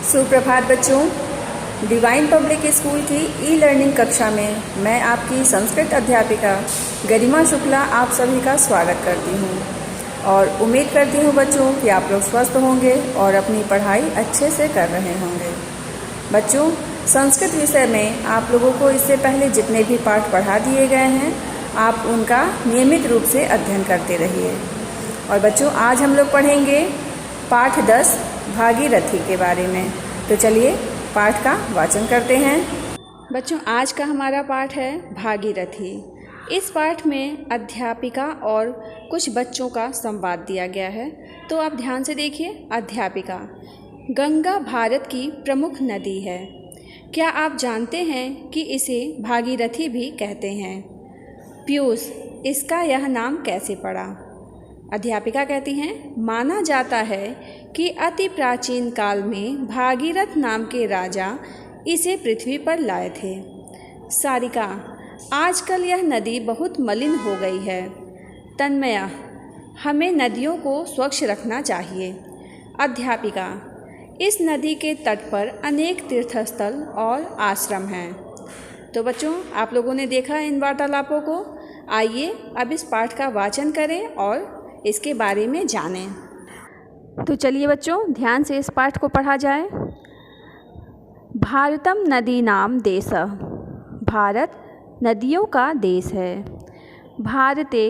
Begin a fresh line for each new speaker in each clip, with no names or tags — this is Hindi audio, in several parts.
सुप्रभात बच्चों। डिवाइन पब्लिक स्कूल की ई लर्निंग कक्षा में मैं आपकी संस्कृत अध्यापिका गरिमा शुक्ला आप सभी का स्वागत करती हूँ और उम्मीद करती हूँ बच्चों कि आप लोग स्वस्थ होंगे और अपनी पढ़ाई अच्छे से कर रहे होंगे। बच्चों, संस्कृत विषय में आप लोगों को इससे पहले जितने भी पाठ पढ़ा दिए गए हैं आप उनका नियमित रूप से अध्ययन करते रहिए। और बच्चों, आज हम लोग पढ़ेंगे पाठ 10 भागीरथी के बारे में। तो चलिए पाठ का वाचन करते हैं। बच्चों, आज का हमारा पाठ है भागीरथी। इस पाठ में अध्यापिका और कुछ बच्चों का संवाद दिया गया है, तो आप ध्यान से देखिए। अध्यापिका: गंगा भारत की प्रमुख नदी है। क्या आप जानते हैं कि इसे भागीरथी भी कहते हैं? पीयूष: इसका यह नाम कैसे पड़ा? अध्यापिका कहती हैं, माना जाता है कि अति प्राचीन काल में भागीरथ नाम के राजा इसे पृथ्वी पर लाए थे। सारिका: आजकल यह नदी बहुत मलिन हो गई है। तन्मया: हमें नदियों को स्वच्छ रखना चाहिए। अध्यापिका: इस नदी के तट पर अनेक तीर्थस्थल और आश्रम हैं। तो बच्चों, आप लोगों ने देखा इन वार्तालापों को। आइए अब इस पाठ का वाचन करें और इसके बारे में जानें। तो चलिए बच्चों, ध्यान से इस पाठ को पढ़ा जाए। भारतम नदी नाम देशः। भारत नदियों का देश है। भारते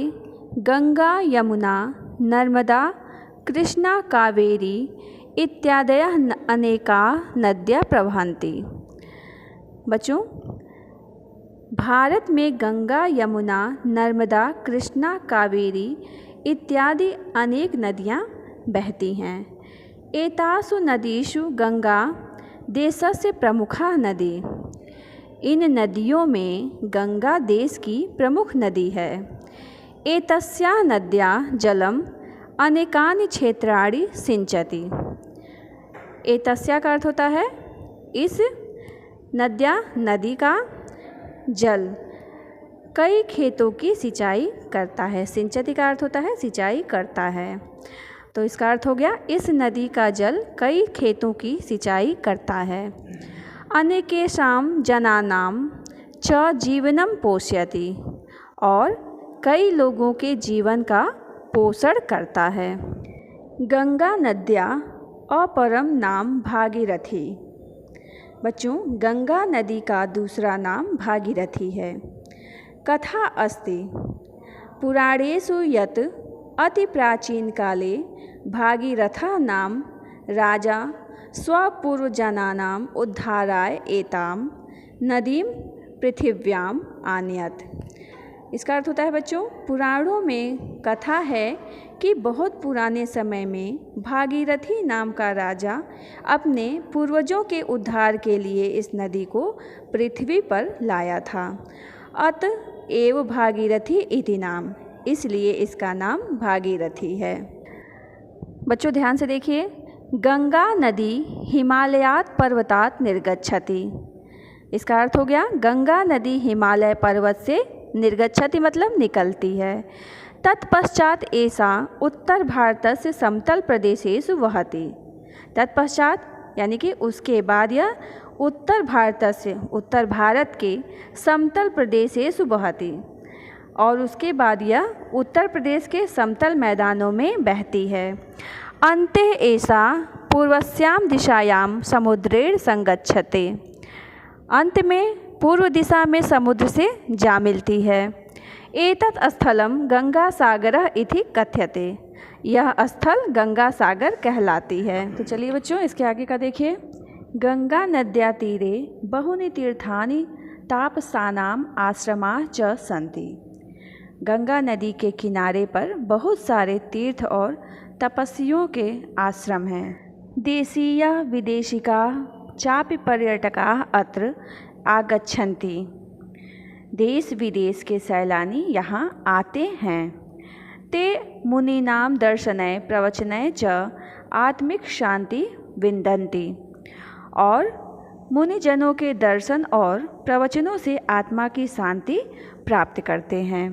गंगा यमुना नर्मदा कृष्णा कावेरी इत्यादयः अनेकाः नद्यः प्रवहन्ति। बच्चों, भारत में गंगा यमुना नर्मदा कृष्णा कावेरी इत्यादि अनेक नदियाँ बहती हैं। एतासु नदीषु गंगा देशस्य प्रमुखा नदी। इन नदियों में गंगा देश की प्रमुख नदी है। एतस्याः नद्याः जलम अनेकानि क्षेत्राणि सिंचति। एतस्या का अर्थ होता है इस नदी का जल कई खेतों की सिंचाई करता है। सिंचति का अर्थ होता है सिंचाई करता है। तो इसका अर्थ हो गया इस नदी का जल कई खेतों की सिंचाई करता है। अनेकेषां जनानां च जीवनं पोषयति। और कई लोगों के जीवन का पोषण करता है। गंगा नद्या अपरम नाम भागीरथी। बच्चों, गंगा नदी का दूसरा नाम भागीरथी है। कथा अस्ति पुराणेषु यत् अति प्राचीन काले भागीरथः नाम राजा स्वपूर्वजनानाम् उद्धाराय एतां नदीं पृथिव्याम् आनयत्। इसका अर्थ होता है बच्चों, पुराणों में कथा है कि बहुत पुराने समय में भागीरथी नाम का राजा अपने पूर्वजों के उद्धार के लिए इस नदी को पृथ्वी पर लाया था। अत एव भागीरथी इति नाम, इसलिए इसका नाम भागीरथी है। बच्चों, ध्यान से देखिए। गंगा नदी हिमालयात् पर्वतात् निर्गच्छति। इसका अर्थ हो गया गंगा नदी हिमालय पर्वत से निर्गच्छति मतलब निकलती है। तत्पश्चात ऐसा उत्तर भारतस्य समतल प्रदेशेषु वहति। तत्पश्चात यानी कि उसके बाद यह उत्तर भारत के समतल प्रदेशेषु बहती और उसके बाद यह उत्तर प्रदेश के समतल मैदानों में बहती है। अन्ते ऐसा पूर्वस्यां दिशायां समुद्रेण संगच्छते। अंत में पूर्व दिशा में समुद्र से जा मिलती है। एतत् स्थलं गंगा सागरः इति कथ्यते। यह स्थल गंगा सागर कहलाती है। तो चलिए बच्चों, इसके आगे का देखिए। गंगा नद्या तीरे बहूनि तीर्थानि तापसानाम् आश्रमाः च सन्ति। गंगा नदी के किनारे पर बहुत सारे तीर्थ और तपस्वियों के आश्रम हैं। देशीयाः विदेशिकाः चापि पर्यटकाः अत्र आगच्छन्ति। देश विदेश के सैलानी यहाँ आते हैं। ते मुनीनां दर्शनय प्रवचनय च आत्मिक शांति विन्दन्ति। और मुनिजनों के दर्शन और प्रवचनों से आत्मा की शांति प्राप्त करते हैं।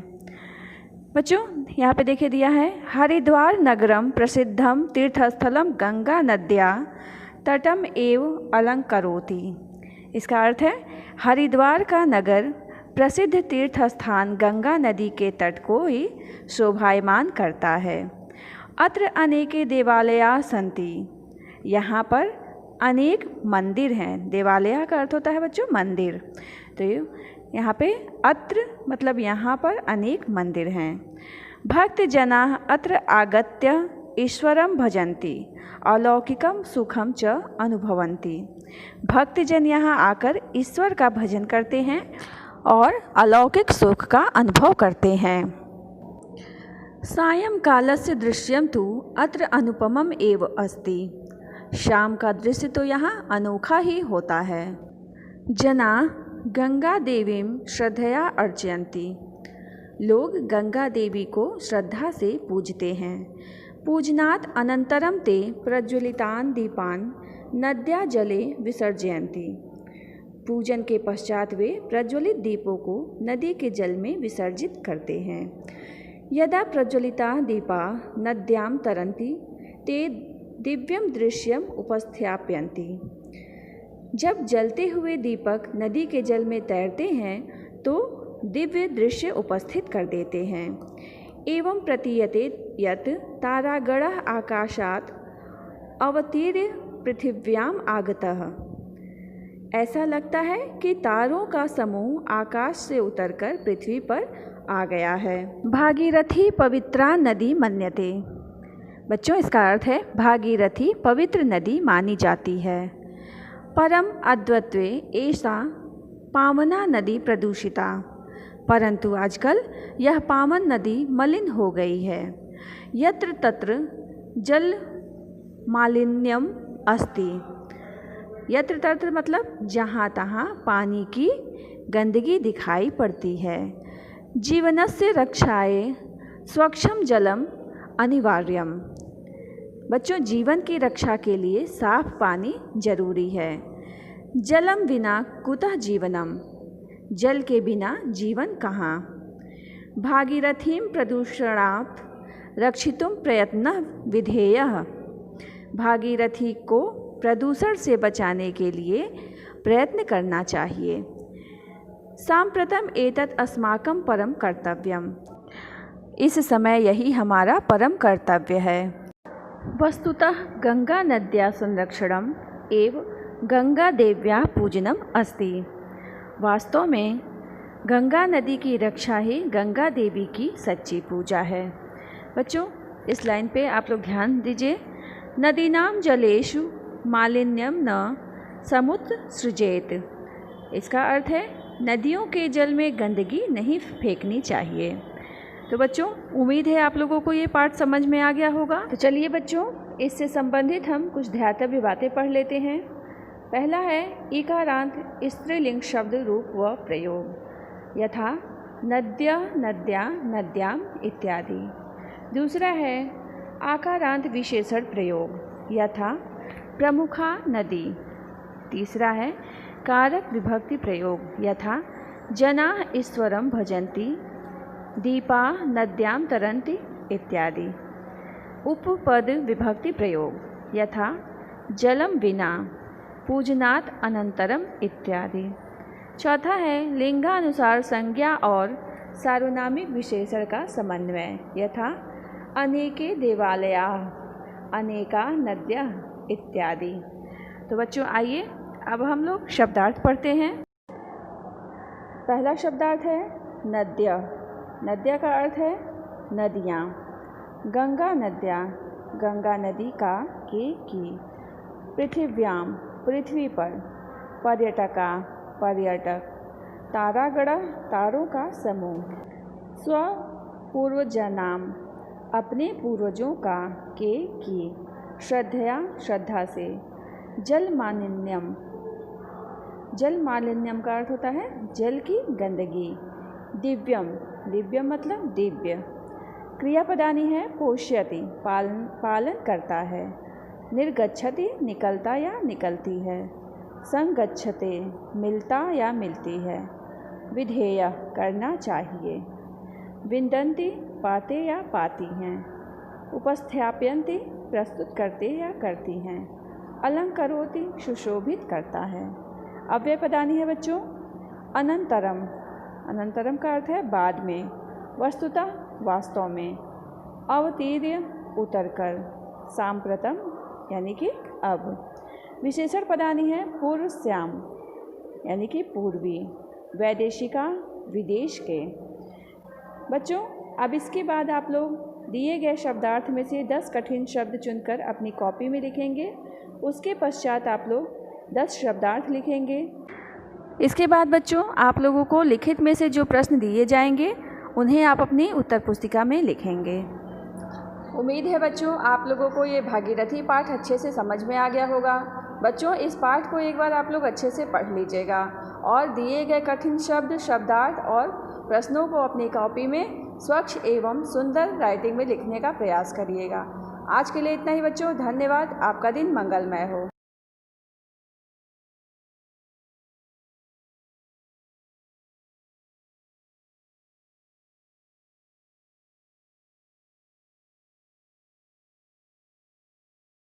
बच्चों, यहाँ पे देखिए दिया है हरिद्वार नगरम प्रसिद्धम तीर्थस्थलम गंगा नद्या तटम एव अलंकरोति। इसका अर्थ है हरिद्वार का नगर प्रसिद्ध तीर्थ स्थान गंगा नदी के तट को ही शोभायमान करता है। अत्र अनेके देवालयाः सन्ति। यहाँ पर अनेक मंदिर हैं। देवालय का अर्थ होता है बच्चों मंदिर। तो यहाँ पे अत्र मतलब यहाँ पर अनेक मंदिर हैं। भक्त जनाः अत्र आगत्य ईश्वरं भजन्ति अलौकिकं सुखं च अनुभवन्ति। भक्तजन यहाँ आकर ईश्वर का भजन करते हैं और अलौकिक सुख का अनुभव करते हैं। सायंकालस्य दृश्यं तु अत्र अनुपमम् एव अस्ति। शाम का दृश्य तो यहाँ अनोखा ही होता है। जना गंगा देवीं श्रद्धया अर्चयन्ति। लोग गंगा देवी को श्रद्धा से पूजते हैं। पूजनात् अनंतरम ते प्रज्वलितान् दीपान् नद्या जले विसर्जयन्ति। पूजन के पश्चात वे प्रज्वलित दीपों को नदी के जल में विसर्जित करते हैं। यदा प्रज्वलिता दीपा नद्यां तरन्ति ते दिव्यं दृश्यम उपस्थापयन्ति। जब जलते हुए दीपक नदी के जल में तैरते हैं तो दिव्य दृश्य उपस्थित कर देते हैं। एवं प्रतीयते यत् तारागणः आकाशात् अवतीर्य पृथिव्याम् आगतः। ऐसा लगता है कि तारों का समूह आकाश से उतरकर पृथ्वी पर आ गया है। भागीरथी पवित्रा नदी मन्यते। बच्चों इसका अर्थ है भागीरथी पवित्र नदी मानी जाती है। परम अद्वत्वे एषा पावना नदी प्रदूषिता। परंतु आजकल यह पावन नदी मलिन हो गई है। यत्र तत्र जल मालिन्यम अस्ति। यत्र तत्र मतलब जहाँ तहाँ पानी की गंदगी दिखाई पड़ती है। जीवनस्य रक्षाये स्वच्छं जलम अनिवार्यम। बच्चों जीवन की रक्षा के लिए साफ पानी जरूरी है। जलम बिना कुतः जीवनम। जल के बिना जीवन कहाँ। भागीरथीं प्रदूषणात् रक्षितुं प्रयत्नः विधेयः। भागीरथी को प्रदूषण से बचाने के लिए प्रयत्न करना चाहिए। सांप्रतम एतत् अस्माकं परम कर्तव्यम। इस समय यही हमारा परम कर्तव्य है। वस्तुतः गंगा नद्या संरक्षणम एव गंगा देव्या पूजनम अस्ति। वास्तव में गंगा नदी की रक्षा ही गंगा देवी की सच्ची पूजा है। बच्चों इस लाइन पे आप लोग ध्यान दीजिए। नदीनां जलेषु मालिन्यम न समुद्र सृजेत। इसका अर्थ है नदियों के जल में गंदगी नहीं फेंकनी चाहिए। तो बच्चों उम्मीद है आप लोगों को ये पाठ समझ में आ गया होगा। तो चलिए बच्चों इससे संबंधित हम कुछ ध्यातव्य बातें पढ़ लेते हैं। पहला है इकारांत स्त्रीलिंग शब्द रूप व प्रयोग, यथा नद्य नद्या नद्याम इत्यादि। दूसरा है आकारांत विशेषण प्रयोग, यथा प्रमुखा नदी। तीसरा है कारक विभक्ति प्रयोग, यथा जनाः ईश्वरं भजन्ति, दीपा नद्यां तरन्ति इत्यादि। उपपद विभक्ति प्रयोग, यथा जलम विना, पूजनात् अनंतरम इत्यादि। चौथा है लिंगानुसार संज्ञा और सार्वनामिक विशेषण का समन्वय, यथा अनेके देवालयाः, अनेका नद्यः इत्यादि। तो बच्चों आइए अब हम लोग शब्दार्थ पढ़ते हैं। पहला शब्दार्थ है नद्य। नद्य का अर्थ है नदियाँ। गंगा नद्या, गंगा नदी का की। पृथिव्याम, पृथ्वी पर। पर्यटका, पर्यटक। तारागण, तारों का समूह। स्वपूर्वजनाम, अपने पूर्वजों का की। श्रद्धया, श्रद्धा से। जल मालिन्यम, जल मालिन्यम का अर्थ होता है जल की गंदगी। दिव्यम, दिव्यम मतलब दिव्य। क्रियापदानी है पोष्यति, पालन करता है। निर्गच्छति, निकलता या निकलती है। संगच्छते, मिलता या मिलती है। विधेय, करना चाहिए। विन्दन्ति, पाते या पाती हैं। उपस्थापयन्ति, प्रस्तुत करते या करती हैं। अलंकरोति सुशोभित करता है। अव्यय पदानी है बच्चों अनंतरम। अनंतरम का अर्थ है बाद में, वस्तुतः वास्तव में, अवतीर्य उतरकर, सांप्रतम यानी कि अब। विशेषण पदानी है पूर्वस्याम यानी कि पूर्वी, वैदेशिका विदेश के। बच्चों अब इसके बाद आप लोग दिए गए शब्दार्थ में से 10 कठिन शब्द चुनकर अपनी कॉपी में लिखेंगे। उसके पश्चात आप लोग 10 शब्दार्थ लिखेंगे। इसके बाद बच्चों आप लोगों को लिखित में से जो प्रश्न दिए जाएंगे उन्हें आप अपनी उत्तर पुस्तिका में लिखेंगे। उम्मीद है बच्चों आप लोगों को ये भागीरथी पाठ अच्छे से समझ में आ गया होगा। बच्चों इस पाठ को एक बार आप लोग अच्छे से पढ़ लीजिएगा और दिए गए कठिन शब्द, शब्दार्थ और प्रश्नों को अपनी कॉपी में स्वच्छ एवं सुंदर राइटिंग में लिखने का प्रयास करिएगा। आज के लिए इतना ही बच्चों, धन्यवाद। आपका दिन मंगलमय हो।